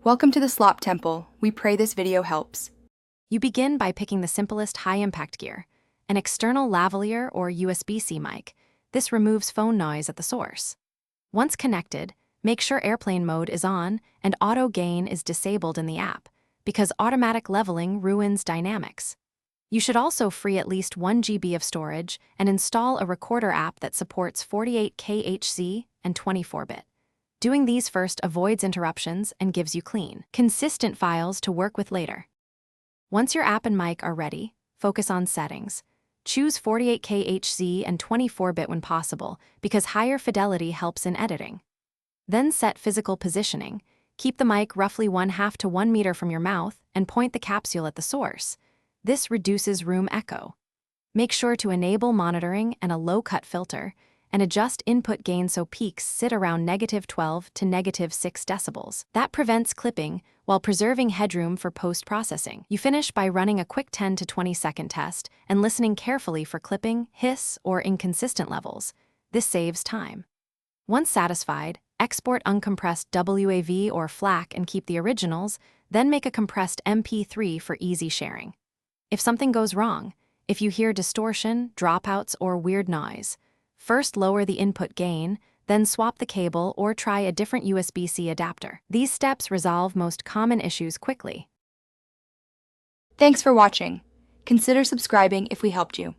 Welcome to the Slop Temple. We pray this video helps. You begin by picking the simplest high-impact gear, an external lavalier or USB-C mic. This removes phone noise at the source. Once connected, make sure airplane mode is on and auto gain is disabled in the app, because automatic leveling ruins dynamics. You should also free at least 1 GB of storage and install a recorder app that supports 48K HC and 24-bit. Doing these first avoids interruptions and gives you clean, consistent files to work with later. Once your app and mic are ready, focus on settings. Choose 48K HC and 24-bit when possible, because higher fidelity helps in editing. Then set physical positioning. Keep the mic roughly 1/2 to 1 meter from your mouth and point the capsule at the source. This reduces room echo. Make sure to enable monitoring and a low-cut filter, and adjust input gain so peaks sit around -12 to -6 decibels. That prevents clipping while preserving headroom for post-processing. You finish by running a quick 10 to 20 second test and listening carefully for clipping, hiss, or inconsistent levels. This saves time. Once satisfied, export uncompressed WAV or FLAC and keep the originals, then make a compressed MP3 for easy sharing. If something goes wrong, if you hear distortion, dropouts, or weird noise, first lower the input gain, then swap the cable or try a different USB-C adapter. These steps resolve most common issues quickly. Thanks for watching. Consider subscribing if we helped you.